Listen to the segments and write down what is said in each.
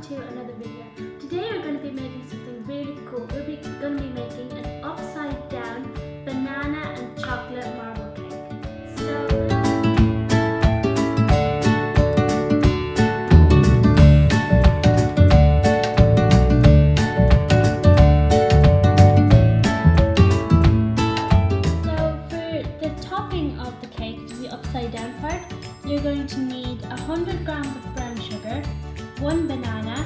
to another video. Today we're going to be making something really cool. We're going to be making an upside down banana and chocolate marble cake. So of the cake, the upside down part, you're going to need 100 grams of brown sugar, 1 banana,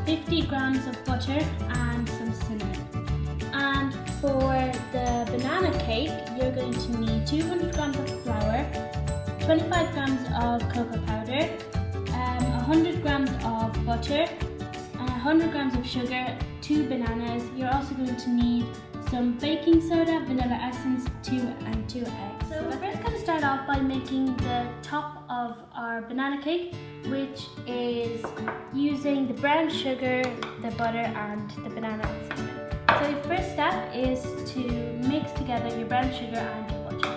50 grams of butter and some cinnamon. And for the banana cake, you're going to need 200 grams of flour, 25 grams of cocoa powder, 100 grams of butter, and 100 grams of sugar, 2 bananas. You're also going to need some baking soda, vanilla essence, 2 eggs. So we're first going to start off by making the top of our banana cake, which is using the brown sugar, the butter and the banana and cinnamon. So your first step is to mix together your brown sugar and your butter.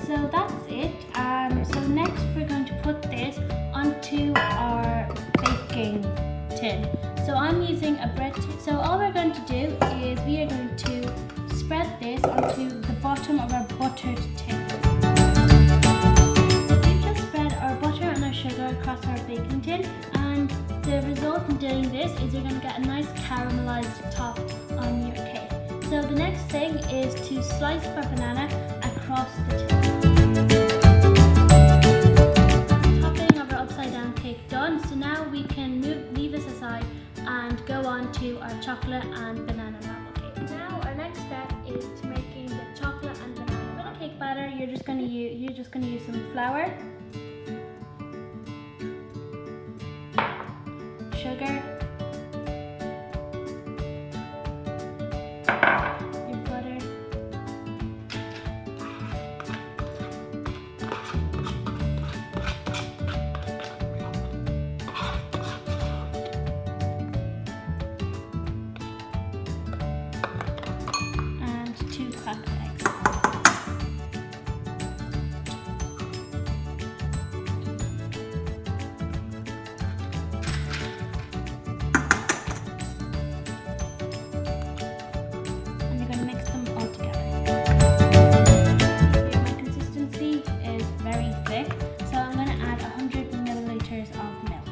So that's it. So next we're going to put this onto our baking tin. So I'm using a bread tin. So all we're going to do is we are going to spread this onto the bottom of our buttered tin. We've just spread our butter and our sugar across our baking tin, and the result in doing this is you're going to get a nice caramelized top on your cake. So the next thing is to slice our banana across the tin. Topping of our upside down cake done, so now we can leave this aside and go on to our chocolate and banana marble cake. Now our next step is to making the chocolate and banana. For the cake batter, you're just going to use some flour, sugar, your butter, and 2 cracked eggs. And you're going to mix them all together. Here, my consistency is very thick, so I'm going to add 100 milliliters of milk.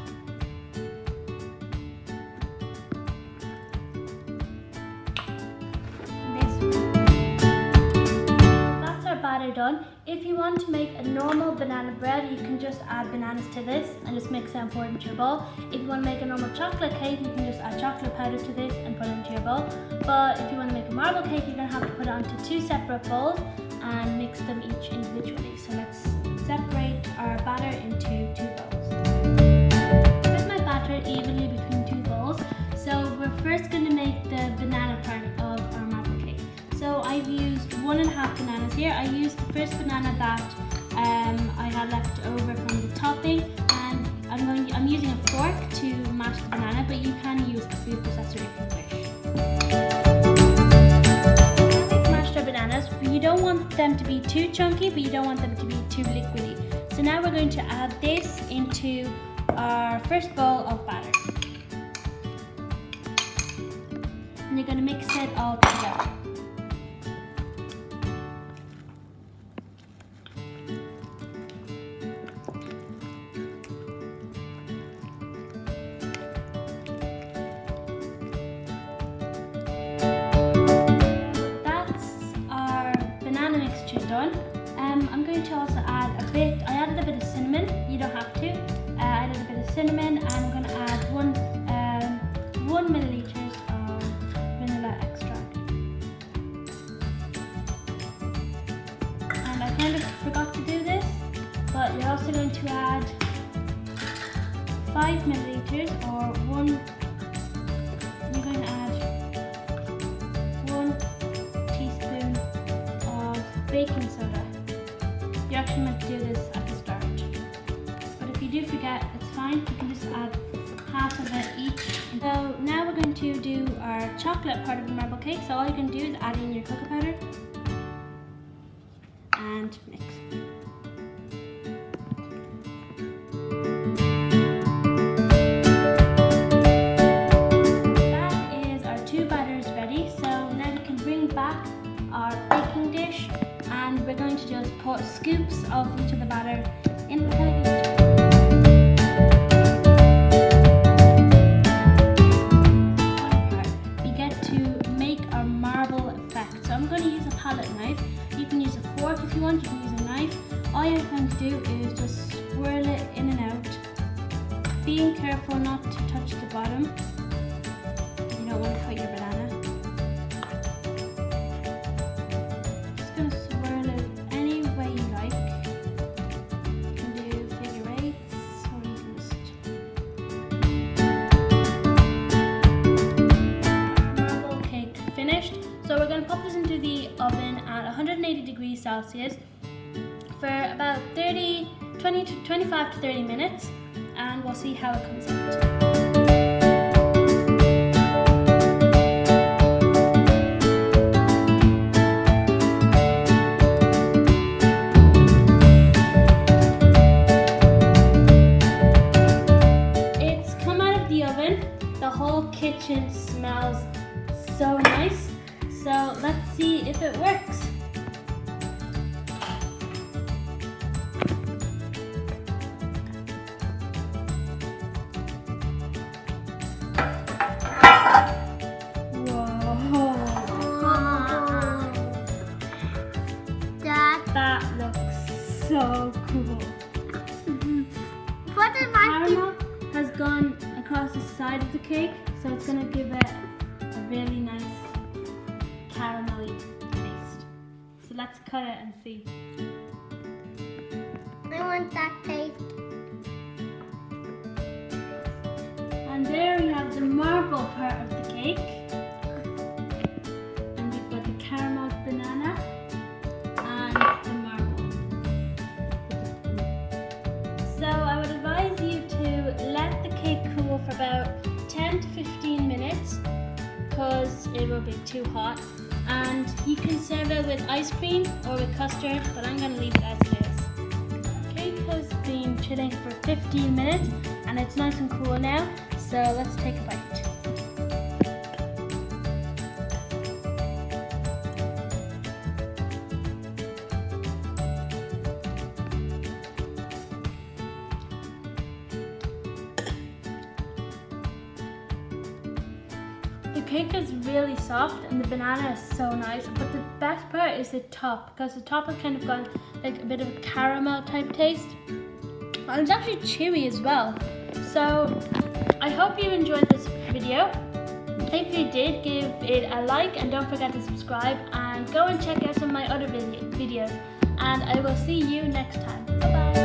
That's our batter done. If you want to make a normal banana bread, you can just add bananas to this and just mix it and pour it into your bowl. If you want to make a normal chocolate cake, you can just add chocolate powder to this and put it into your bowl. But if you want to make a marble cake, you're going to have to put it onto 2 separate bowls and mix them each individually. So let's separate our batter into 2 bowls. Spread my batter evenly between 2 bowls. So we're first going to make the banana part of our marble cake. So I've used 1.5 bananas here. I used the first banana that I had left over from the topping, and I'm using a fork to mash the banana, but you can use a food processor if you wish. Now we've mashed our bananas, but you don't want them to be too chunky, but you don't want them to be too liquidy. So now we're going to add this into our first bowl of batter. And you're going to mix it all together. Done. I'm going to also add I added a bit of cinnamon, you don't have to. I added a bit of cinnamon, and I'm going to add 1 milliliters of vanilla extract. And I kind of forgot to do this, but you're also going to add 5 milliliters you're going to add 1 teaspoon of baking soda. You're actually meant to do this at the start, but if you do forget, it's fine. You can just add half of it each. So now we're going to do our chocolate part of the marble cake. So all you can do is add in your cocoa powder and mix. of each of the batter in kind of we get to make our marble effect. So I'm going to use a palette knife. You can use a fork if you want, you can use a knife. All you're going to do is just swirl it in and out, being careful not to touch the bottom. You don't want to cut your banana. Just going to swirl it any way you like. You can do figure eights, or you can just marble cake finished. So we're going to pop this into the oven at 180 degrees Celsius for about 20 to 25 to 30 minutes, and we'll see how it comes out. It's come out of the oven. The whole kitchen smells so nice. So let's see if it works. That looks so cool. What is Caramel has gone across the side of the cake, so it's going to give it a really nice caramelly taste. So let's cut it and see. I want that taste. And there we have the marble part of the cake. And we've got the caramel banana and the marble. So I would advise you to let the cake cool for about 10 to 15 minutes because it will be too hot. And you can serve it with ice cream or with custard, but I'm going to leave it as it is. The cake has been chilling for 15 minutes and it's nice and cool now, so let's take a bite. The cake is really soft and the banana is so nice, but the best part is the top, because the top has kind of got like a bit of a caramel type taste. And it's actually chewy as well. So I hope you enjoyed this video. If you did, give it a like and don't forget to subscribe and go and check out some of my other videos. And I will see you next time. Bye bye.